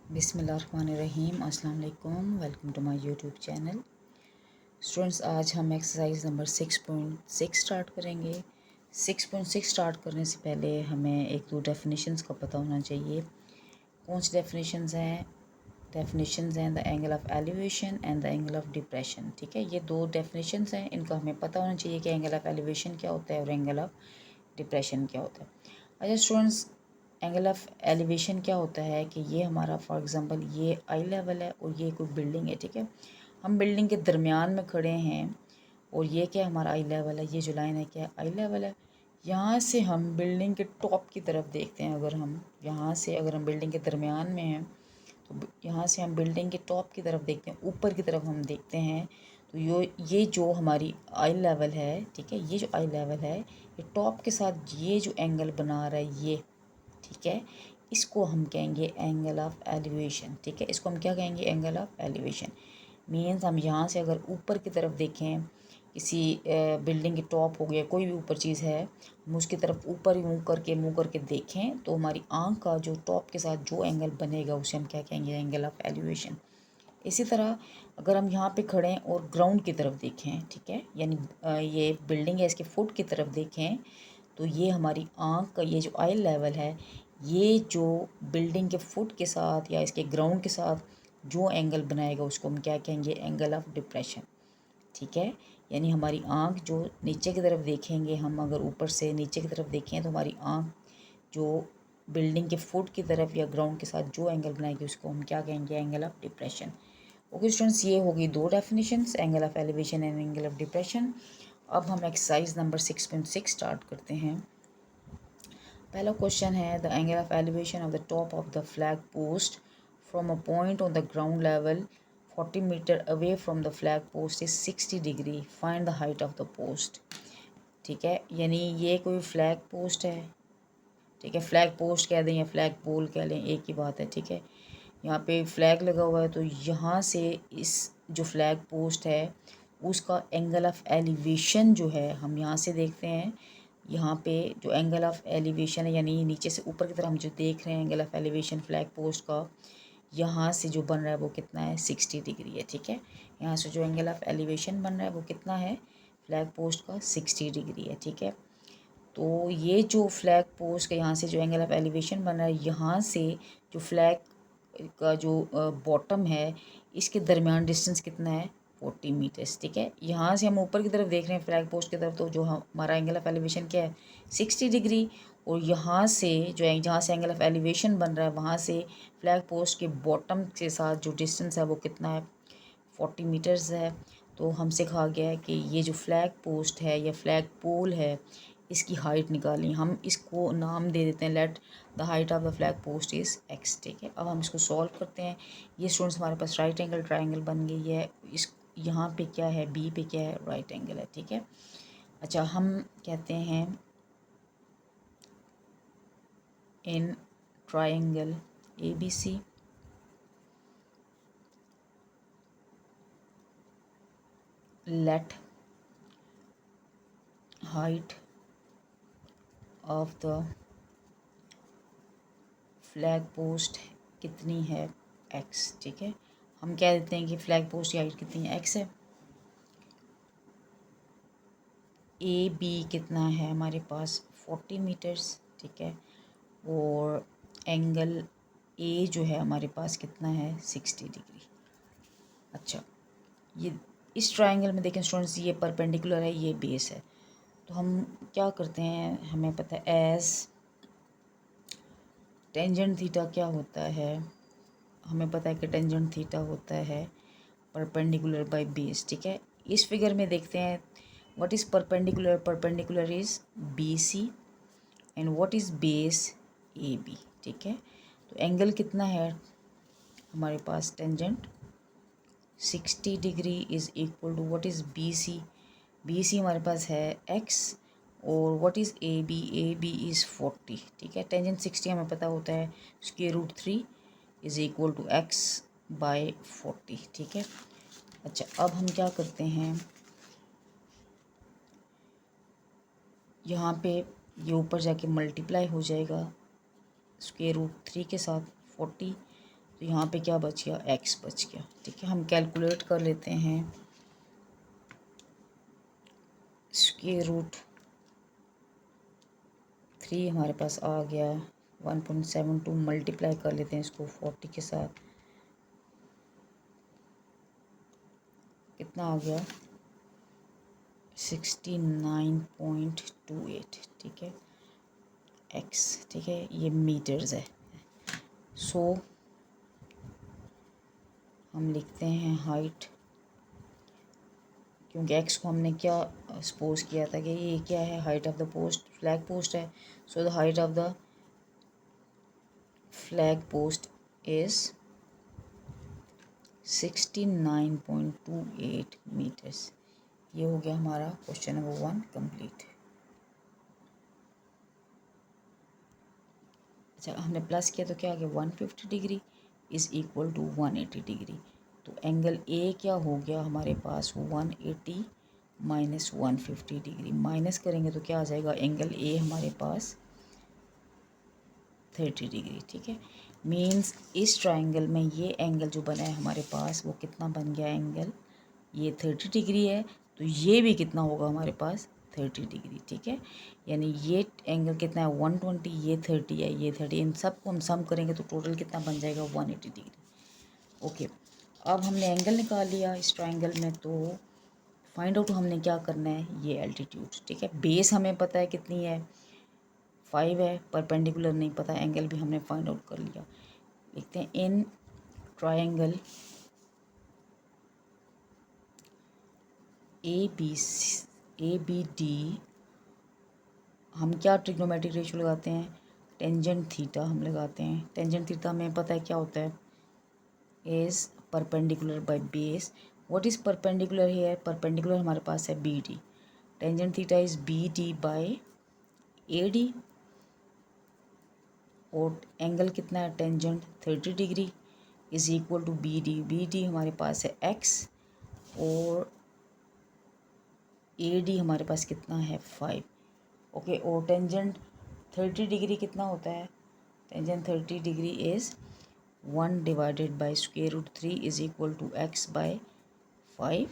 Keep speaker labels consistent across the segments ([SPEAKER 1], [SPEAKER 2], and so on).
[SPEAKER 1] बिस्मिल्लाहिर्रहमानिर्रहीम। अस्सलाम वालेकुम। Welcome to my YouTube channel. Students, आज हम एक्सरसाइज नंबर 6.6 स्टार्ट करेंगे। 6.6 स्टार्ट करने से पहले हमें एक दो डेफिनेशंस का पता होना चाहिए। कौन सी डेफिनेशंस हैं? डेफिनेशंस हैं the angle of elevation and the angle of depression. ठीक है, ये दो डेफिनेशंस हैं, इनका हमें पता होना चाहिए कि एंगल ऑफ एलिवेशन क्या होता है और एंगल ऑफ डिप्रेशन क्या होता है। अच्छा स्टूडेंट्स, एंगल ऑफ एलिवेशन क्या होता है कि ये हमारा फॉर एग्जांपल ये आई लेवल है और ये कोई बिल्डिंग है। ठीक है, हम बिल्डिंग के दरमियान में खड़े हैं और ये क्या हमारा आई लेवल है, ये जो लाइन है क्या आई लेवल है। यहाँ से हम बिल्डिंग के टॉप की तरफ देखते हैं। अगर हम यहाँ से अगर हम बिल्डिंग के दरमियान में हैं तो यहाँ से हम बिल्डिंग के टॉप की तरफ देखते हैं, ऊपर की तरफ हम देखते हैं तो ये जो हमारी आई लेवल है, ठीक है, ये जो आई लेवल है ये टॉप के साथ ये जो एंगल बना रहा है ये, ठीक है, इसको हम कहेंगे एंगल ऑफ एलिवेशन। ठीक है, इसको हम क्या कहेंगे? Angle of elevation. मीन्स हम यहाँ से अगर ऊपर की तरफ देखें, किसी बिल्डिंग के टॉप हो गया, कोई भी ऊपर चीज़ है, हम उसकी तरफ ऊपर ही मुँह करके देखें तो हमारी आँख का जो टॉप के साथ जो एंगल बनेगा उसे हम क्या कहेंगे? Angle of elevation. इसी तरह अगर हम यहाँ पे खड़े हैं और ग्राउंड की तरफ देखें, ठीक है, यानी ये बिल्डिंग है इसके फुट की तरफ देखें तो ये हमारी आँख का ये जो आई लेवल है, ये जो बिल्डिंग के फुट के साथ या इसके ग्राउंड के साथ जो एंगल बनाएगा उसको हम क्या कहेंगे? Angle of depression. ठीक है, यानी हमारी आँख जो नीचे की तरफ देखेंगे, हम अगर ऊपर से नीचे की तरफ देखें तो हमारी आँख जो बिल्डिंग के फुट की तरफ या ग्राउंड के साथ जो एंगल बनाएगी उसको हम क्या कहेंगे? Angle of depression. Okay students, ये होगी दो definitions, angle of elevation and angle of depression. अब हम एक्सरसाइज नंबर 6.6 स्टार्ट करते हैं। पहला क्वेश्चन है the angle of elevation of the top of the flag post from a point on the ground level 40 metre away from the flag post is 60 degree, find the height of the post. ठीक है, यानी ये कोई flag post है। ठीक है, flag post कह दें या फ्लैग पोल कह लें, एक ही बात है। ठीक है, यहाँ पे फ्लैग लगा हुआ है तो यहाँ से इस जो फ्लैग पोस्ट है उसका एंगल ऑफ एलिवेशन जो है हम यहाँ से देखते हैं। यहाँ पे जो एंगल ऑफ एलिवेशन है यानी नीचे से ऊपर की तरफ हम जो देख रहे हैं angle of elevation flag post का, यहाँ से जो बन रहा है वो कितना है? 60 डिग्री है। ठीक है, यहाँ से जो एंगल ऑफ एलिवेशन बन रहा है वो कितना है? फ्लैग पोस्ट का 60 डिग्री है। ठीक है, तो ये जो फ्लैग पोस्ट का यहाँ से जो एंगल ऑफ एलिवेशन बन रहा है, यहाँ से जो फ्लैग का जो बॉटम है इसके दरमियान डिस्टेंस कितना है? 40 मीटर्स। ठीक है, यहाँ से हम ऊपर की तरफ देख रहे हैं फ्लैग पोस्ट की तरफ तो जो हमारा एंगल ऑफ एलिवेशन क्या है? 60 डिग्री। और यहाँ से जो जहाँ से एंगल ऑफ एलिवेशन बन रहा है वहाँ से फ्लैग पोस्ट के बॉटम के साथ जो डिस्टेंस है वो कितना है? 40 मीटर्स है। तो हमसे कहा गया है कि ये जो फ्लैग पोस्ट है या फ्लैग पोल है इसकी हाइट निकालें। हम इसको नाम दे देते हैं, let the height of the flag post is x. ठीक है, अब हम इसको सॉल्व करते हैं। ये स्टूडेंट्स हमारे पास राइट एंगल ट्राइंगल बन गई है। इस यहाँ पे क्या है? बी पे क्या है? राइट एंगल है। ठीक है, अच्छा हम कहते हैं in triangle A B C let height of the flag post कितनी है? एक्स। ठीक है, हम कह देते हैं कि फ्लैग पोस्ट की हाइट कितनी है? एक्स है। ए बी कितना है हमारे पास? 40 मीटर्स। ठीक है, और एंगल ए जो है हमारे पास कितना है? 60 डिग्री। अच्छा, ये इस ट्रायंगल में देखें स्टूडेंट्स, ये परपेंडिकुलर है, ये बेस है। तो हम क्या करते हैं, हमें पता है एज टेंजेंट थीटा क्या होता है। हमें पता है कि टेंजेंट थीटा होता है परपेंडिकुलर बाय बेस। ठीक है, इस फिगर में देखते हैं what is perpendicular. Perpendicular is B C and what is base? A B. ठीक है, तो एंगल कितना है हमारे पास? Tangent 60 degree is equal to what is B C? B C हमारे पास है एक्स और what is A B is 40। ठीक है, टेंजेंट 60 हमें पता होता है √3 is equal to X by 40। ठीक है, अच्छा अब हम क्या करते हैं, यहाँ पे ये ऊपर जाके मल्टीप्लाई हो जाएगा √3 के साथ 40। तो यहाँ पे क्या बच गया, x बच गया। ठीक है, हम कैलकुलेट कर लेते हैं। स्क्वायर रूट 3 हमारे पास आ गया, 1.72 मल्टीप्लाई कर लेते हैं इसको 40 के साथ, कितना आ गया 69.28। ठीक है, x, ठीक है, ये मीटर्स है। सो हम लिखते हैं हाइट, क्योंकि x को हमने क्या सपोज किया था कि ये क्या है, height of the post, flag post है। So the height of the flag post is 69.28 meters. ये हो गया हमारा क्वेश्चन नंबर 1 कंप्लीट। अच्छा, हमने प्लस किया तो क्या आ गया, 150 degree is equal to 180 degree. तो एंगल ए क्या हो गया हमारे पास, 180 माइनस 150 डिग्री। माइनस करेंगे तो क्या आ जाएगा, एंगल ए हमारे पास 30 डिग्री। ठीक है, मीन्स इस ट्राइंगल में ये एंगल जो बना है हमारे पास, वो कितना बन गया एंगल, ये 30 डिग्री है। तो ये भी कितना होगा हमारे पास, 30 डिग्री। ठीक है, यानी ये एंगल कितना है, 120, ये 30 है, ये 30, इन सब को हम सम करेंगे तो टोटल कितना बन जाएगा, 180 डिग्री। ओके, अब हमने एंगल निकाल लिया इस ट्राइंगल में, तो फाइंड आउट हमने क्या करना है, ये एल्टीट्यूड। ठीक है, बेस हमें पता है कितनी है, 5 है, परपेंडिकुलर नहीं पता, एंगल भी हमने फाइंड आउट कर लिया। लिखते हैं in triangle A B D, हम क्या ट्रिग्नोमेट्रिक रेशियो लगाते हैं, टेंजेंट थीटा हम लगाते हैं। टेंजेंट थीटा हमें पता है क्या होता है, is perpendicular by base. What is perpendicular है, परपेंडिकुलर हमारे पास है B D, tangent theta is B D by A D. और एंगल कितना है, tangent 30 degree is equal to B D. B D हमारे पास है एक्स, और ए डी हमारे पास कितना है 5। ओके, और टेंजेंट 30 डिग्री कितना होता है, tangent 30 degree is 1 divided by square root 3 is equal to X by 5।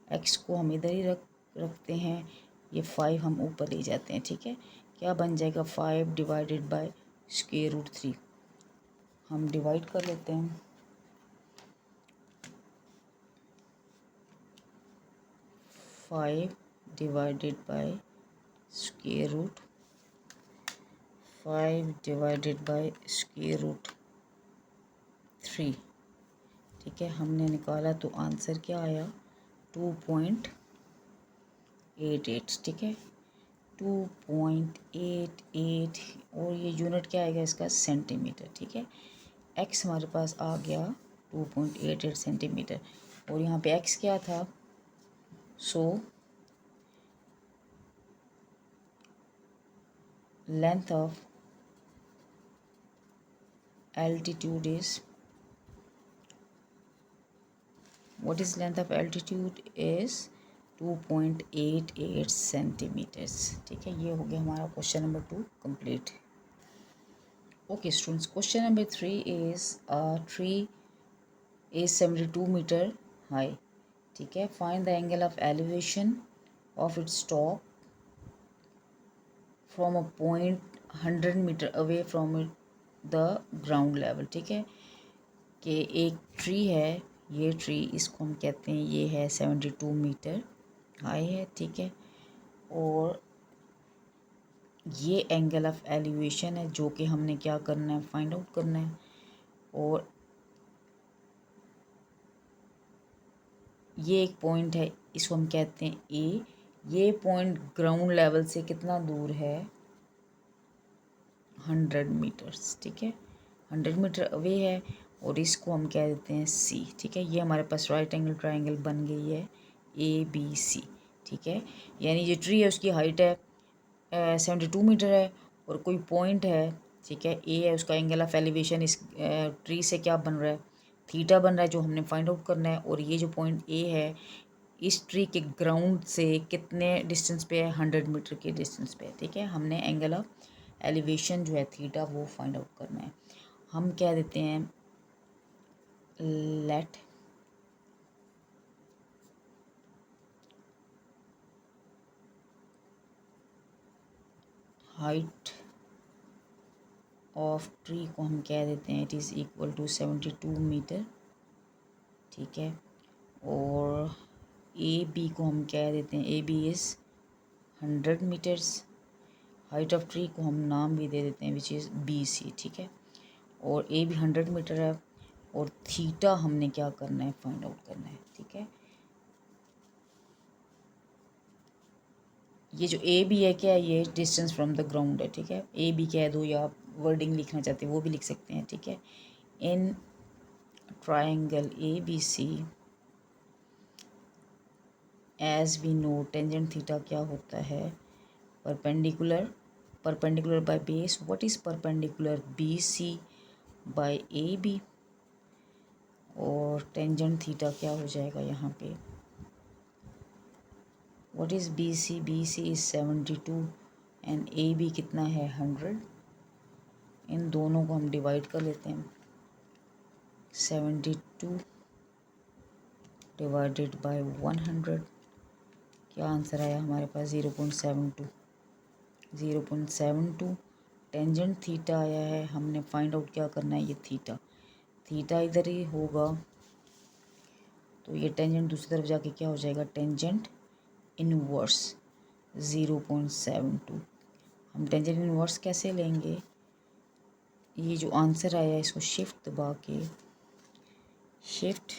[SPEAKER 1] X को हम इधर ही रखते हैं, ये 5 हम ऊपर ले जाते हैं। ठीक है, क्या बन जाएगा, 5 डिवाइडेड बाय स्क्वायर रूट 3। हम डिवाइड कर लेते हैं, 5 divided by square root 5 divided by square root 3। ठीक है, हमने निकाला तो आंसर क्या आया, 2.88। ठीक है, 2.88, और ये यूनिट क्या आएगा इसका, सेंटीमीटर। ठीक है, एक्स हमारे पास आ गया 2.88 सेंटीमीटर, और यहाँ पे एक्स क्या था, so length of altitude is, what is length of altitude is 2.88 centimetres. ठीक है, ये हो गया हमारा question number 2 complete. Okay students, question number 3 is tree is 72 metre high. ठीक है, find the angle of elevation of its top from a point 100 metre away from the ground level. ठीक है, कि एक ट्री है, ये ट्री, इसको हम कहते हैं, ये है 72 मीटर हाई है। ठीक है, और ये एंगल ऑफ एलिवेशन है, जो कि हमने क्या करना है, फाइंड आउट करना है। और ये एक पॉइंट है, इसको हम कहते हैं ए। ये पॉइंट ग्राउंड लेवल से कितना दूर है, 100 मीटर्स। ठीक है, 100 मीटर अवे है, और इसको हम कह देते हैं सी। ठीक है, ये हमारे पास राइट एंगल ट्राइंगल बन गई है ए बी सी। ठीक है, यानी ये ट्री है, उसकी हाइट है 72 मीटर है, और कोई पॉइंट है, ठीक है, ए है, उसका एंगल ऑफ एलिवेशन इस ट्री से क्या बन रहा है, थीटा बन रहा है, जो हमने फाइंड आउट करना है। और ये जो पॉइंट ए है, इस ट्री के ग्राउंड से कितने डिस्टेंस पे है, 100 मीटर के डिस्टेंस पे है। ठीक है, हमने एंगल ऑफ एलिवेशन जो है थीटा, वो फाइंड आउट करना है। हम कह देते हैं लेट हाइट ऑफ ट्री को हम कह देते हैं it is equal to 72 metre, ठीक है। और ए बी को हम कह देते हैं A B is 100 metres. Height of tree को हम नाम भी दे देते हैं विच इज़ बी सी, ठीक है। और ए भी 100 मीटर है और थीटा हमने क्या करना है, फाइंड आउट करना है, ठीक है। ये जो ए बी है क्या है, ये डिस्टेंस फ्रॉम द ग्राउंड है, ठीक है। ए बी कह दो या आप वर्डिंग लिखना चाहते हैं वो भी लिख सकते हैं, ठीक है। In triangle A B C as we know tangent theta क्या होता है, perpendicular, perpendicular by base. What is perpendicular, B C by A B. और टेंजेंट थीटा क्या हो जाएगा यहाँ पे, what is B C, B C is 72 and A B कितना है 100। इन दोनों को हम डिवाइड कर लेते हैं, 72 डिवाइडेड बाय 100, क्या आंसर आया हमारे पास 0.72। 0.72 टेंजेंट थीटा आया है। हमने फाइंड आउट क्या करना है, ये थीटा, थीटा इधर ही होगा तो ये टेंजेंट दूसरी तरफ जाके क्या हो जाएगा, टेंजेंट इनवर्स 0.72। हम टेंजेंट इनवर्स कैसे लेंगे, ये जो आंसर आया है इसको शिफ्ट दबा के, शिफ्ट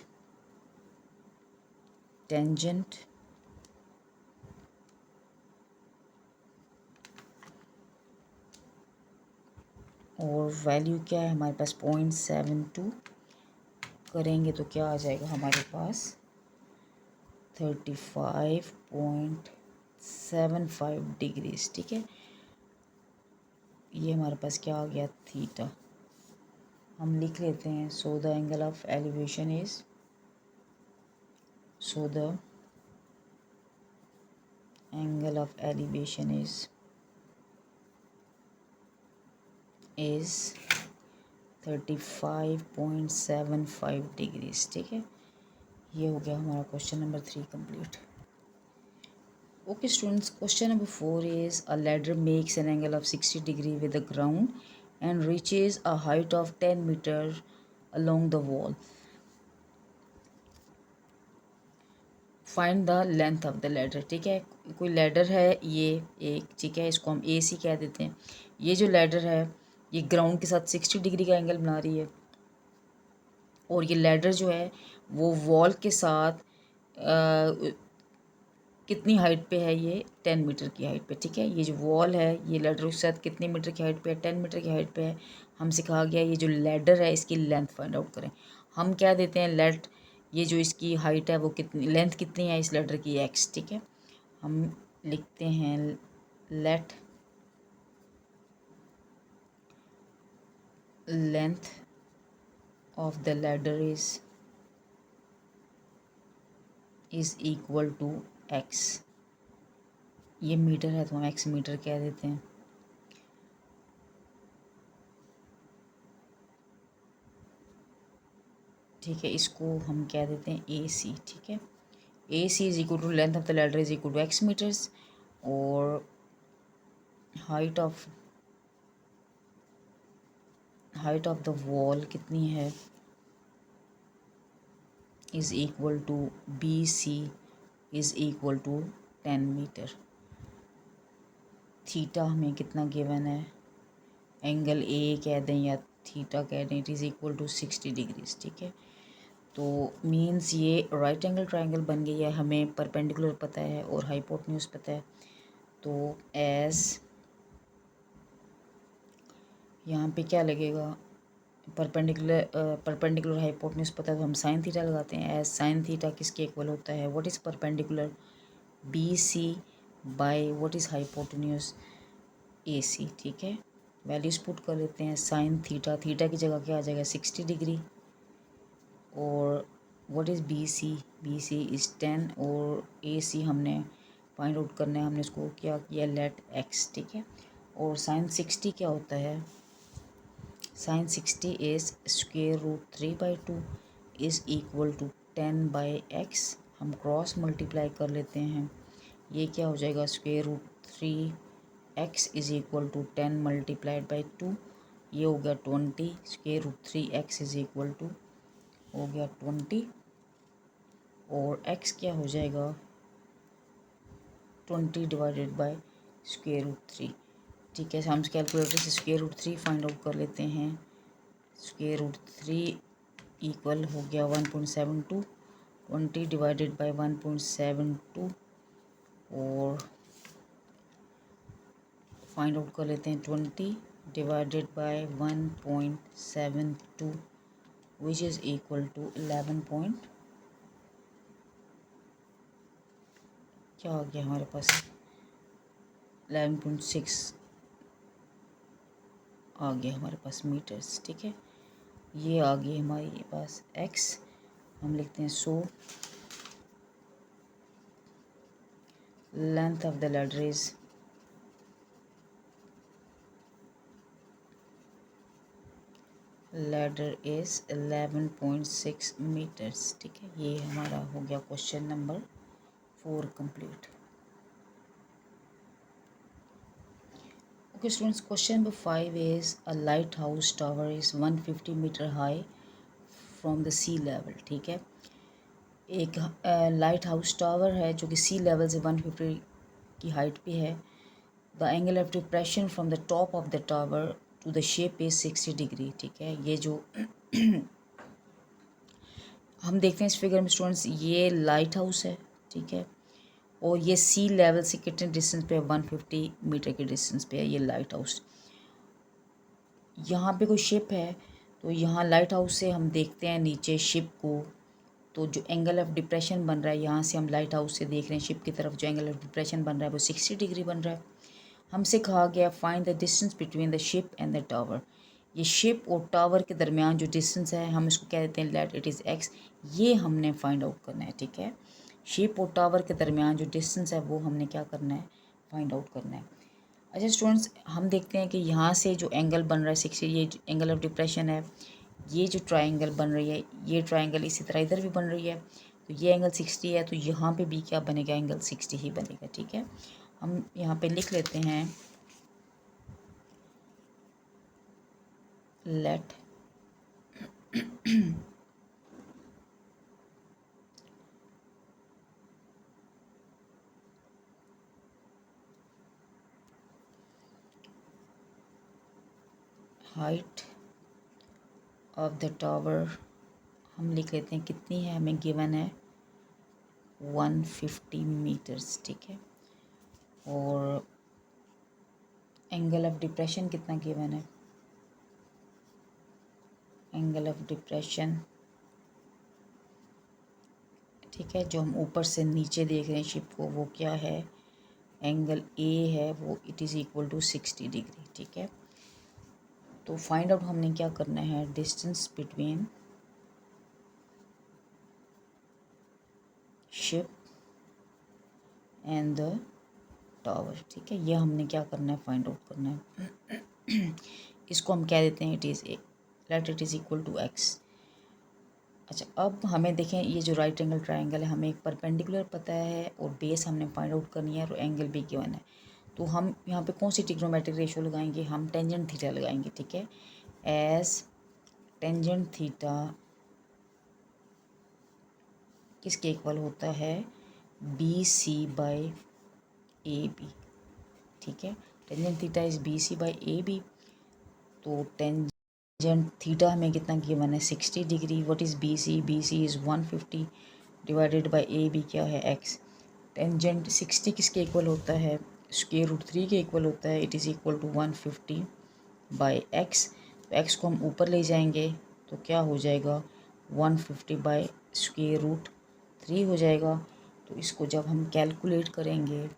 [SPEAKER 1] टेंजेंट और वैल्यू क्या है हमारे पास 0.72 करेंगे तो क्या आ जाएगा हमारे पास 35.75 डिग्रीज, ठीक है। ये हमारे पास क्या आ गया, थीटा। हम लिख लेते हैं, so the angle of elevation is, so the angle of elevation is 35.75 degrees, ठीक है। ये हो गया हमारा question number 3 complete. Okay students, question number 4 is a ladder makes an angle of 60 degree with the ground and reaches a height of 10 metre along the wall. Find the length of the ladder, ठीक है। कोई ladder है ये एक, ठीक है, इसको हम ए सी कह देते हैं। ये जो लैडर है ये ग्राउंड के साथ 60 डिग्री का एंगल बना रही है और ये लैडर जो है वो वॉल के साथ कितनी हाइट पे है, ये 10 मीटर की हाइट पे, ठीक है। ये जो वॉल है ये लैडर के साथ कितने मीटर की हाइट पे है, 10 मीटर की हाइट पे है। हमसे कहा गया ये जो लैडर है इसकी लेंथ फाइंड आउट करें। हम क्या देते हैं, लेट ये जो इसकी हाइट है वो कितनी, लेंथ कितनी है इस लैडर की, एक्स, ठीक है। हम लिखते हैं let length of the ladder is equal to X. ये मीटर है तो हम एक्स मीटर कह देते हैं, ठीक है। इसको हम कह देते हैं ए सी, ठीक है। A C is equal to length of the ladder is equal to X meters और हाइट ऑफ द वॉल कितनी है is equal to B C is equal to 10 meter. Theta हमें कितना गिवन है, एंगल ए कह दें या theta कह दें, it is equal to 60 degrees, ठीक है। तो मीन्स ये राइट एंगल ट्राइंगल बन गई है। हमें परपेंडिकुलर पता है और हाइपोटेन्यूज पता है, तो एज यहाँ पे क्या लगेगा, परपेंडिकुलर हाइपोटेन्यूज पता है तो हम साइन थीटा लगाते हैं। एज साइन थीटा किसके इक्वल होता है, what is perpendicular, B C by what is hypotenuse, A C, ठीक है। वैल्यूज पुट कर लेते हैं, साइन थीटा, थीटा की जगह क्या आ जाएगा 60 डिग्री और what is B C is 10 और ए सी हमने फाइंड आउट करना है। हमने इसको क्या किया, लेट एक्स, ठीक है। और साइन 60 क्या होता है, sine 60 is square root 3/2 is equal to 10/x। हम क्रॉस मल्टीप्लाई कर लेते हैं, ये क्या हो जाएगा √3x is equal to 10 multiplied by 2, ये हो गया 20। √3x इज़ इक्वल टू हो गया 20 और x क्या हो जाएगा 20 डिवाइडेड बाई √3। ठीक है, हम कैलकुलेटर से √3 फाइंड आउट कर लेते हैं। √3 इक्वल हो गया 1.72, 20 डिवाइडेड बाई 1.72 और फाइंड आउट कर लेते हैं 20 divided by 1.72 which is equal to 11 क्या आ गया हमारे पास 11.6 आ गया हमारे पास मीटर्स। ठीक है, ये आ गई हमारे पास x। हम लिखते हैं so length of the ladder is ladder is 11.6 metres. ठीक है, ये हमारा हो गया question number 4 complete. Okay students, question number 5 is a lighthouse tower is 150 metre high from the sea level. ठीक है, एक लाइट हाउस टावर है जो कि सी लेवल से 150 की हाइट पे है। The angle of depression from the top of the tower to the ship is 60 degree. ठीक है, ये जो हम देखते हैं इस फिगर में स्टूडेंट्स, ये लाइट हाउस है। ठीक है, और ये सी लेवल से कितने डिस्टेंस पे है 150 मीटर के डिस्टेंस पे है ये लाइट हाउस। यहाँ पे कोई शिप है, तो यहाँ लाइट हाउस से हम देखते हैं नीचे शिप को, तो जो एंगल ऑफ डिप्रेशन बन रहा है यहाँ से हम लाइट हाउस से देख रहे हैं शिप की तरफ, जो एंगल ऑफ डिप्रेशन बन रहा है वो 60 डिग्री बन रहा है। हमसे कहा गया find the distance between the ship and the tower. ये शिप और टावर के दरमियान जो डिस्टेंस है हम इसको कह देते हैं लेट इट इज़ x। ये हमने फाइंड आउट करना है। ठीक है, शिप और टावर के दरमियान जो डिस्टेंस है वो हमने क्या करना है, फाइंड आउट करना है। अच्छा स्टूडेंट्स, हम देखते हैं कि यहाँ से जो एंगल बन रहा है 60, ये एंगल ऑफ डिप्रेशन है। ये जो ट्राइंगल बन रही है, ये ट्राइंगल इसी तरह इधर भी बन रही है, तो ये एंगल 60 है, तो यहाँ पे भी क्या बनेगा, एंगल 60 ही बनेगा। ठीक है, हम यहाँ पे लिख लेते हैं late height of the tower, हम लिख लेते हैं कितनी है, हमें गिवन है 150 मीटर्स। ठीक है, और एंगल ऑफ डिप्रेशन कितना गिवन है, एंगल ऑफ डिप्रेशन, ठीक है, जो हम ऊपर से नीचे देख रहे हैं शिप को, वो क्या है, एंगल ए है, वो it is equal to 60 degree. ठीक है, तो फाइंड आउट हमने क्या करना है, distance between ship and the tower. ठीक है, ये हमने क्या करना है, फाइंड आउट करना है। इसको हम क्या देते हैं, it is let it is equal to x। अच्छा, अब हमें देखें ये जो राइट एंगल ट्रायंगल है, हमें एक परपेंडिकुलर पता है और बेस हमने फाइंड आउट करनी है और एंगल भी गिवन है। तो हम यहाँ पे कौन सी ट्रिग्नोमेट्रिक रेशियो लगाएंगे, हम टेंजेंट थीटा लगाएंगे। ठीक है, एज टेंजेंट थीटा किसके इक्वल होता है, BC/AB। ठीक है, टेंजेंट थीटा इज़ BC/AB। तो टेंजेंट थीटा हमें कितना गिवन है 60 degree. What is BC, BC is 150 divided by AB क्या है x। टेंजेंट 60 किसके इक्वल होता है, √3 के इक्वल होता है, it is equal to 150/x। तो x को हम ऊपर ले जाएंगे तो क्या हो जाएगा 150/√3 हो जाएगा। तो इसको जब हम कैलकुलेट करेंगे,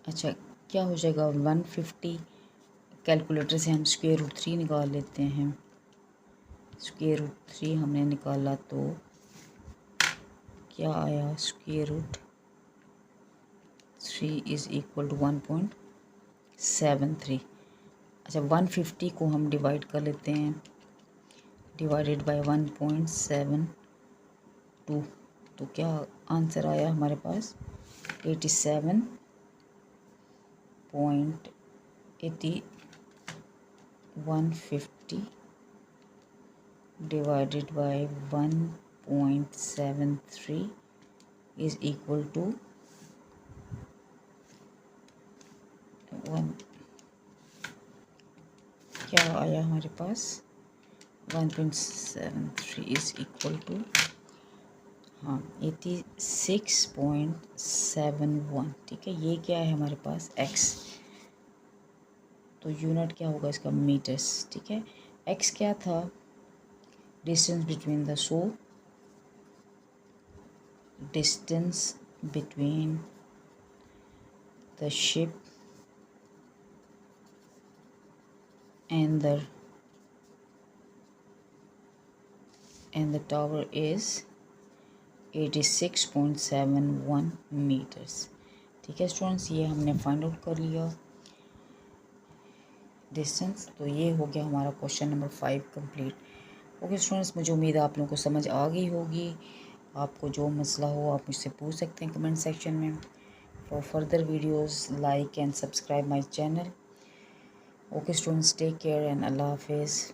[SPEAKER 1] अच्छा क्या हो जाएगा 150, कैलकुलेटर से हम √3 निकाल लेते हैं। √3 हमने निकाला तो क्या आया, √3 इज़ इक्वल टू 1.73। अच्छा, 150 को हम डिवाइड कर लेते हैं डिवाइडेड बाय 1.72। तो क्या आंसर आया हमारे पास 87.150 divided by 1.73 is equal to 1। क्या आया हमारे पास 1.73 इज इक्वल टू 86.71। ठीक है, ये क्या है हमारे पास x, तो यूनिट क्या होगा इसका मीटर्स। ठीक है, x क्या था, distance between the distance between the ship and the tower is 86.71 meters। ठीक है स्टूडेंट्स, ये हमने फाइंड आउट कर लिया डिस्टेंस। तो ये हो गया हमारा question number 5 complete. Okay students, मुझे उम्मीद है आप लोगों को समझ आ गई होगी। आपको जो मसला हो आप मुझसे पूछ सकते हैं कमेंट सेक्शन में। For further videos like and subscribe my channel. Okay students, take care and अल्लाह हाफिज़।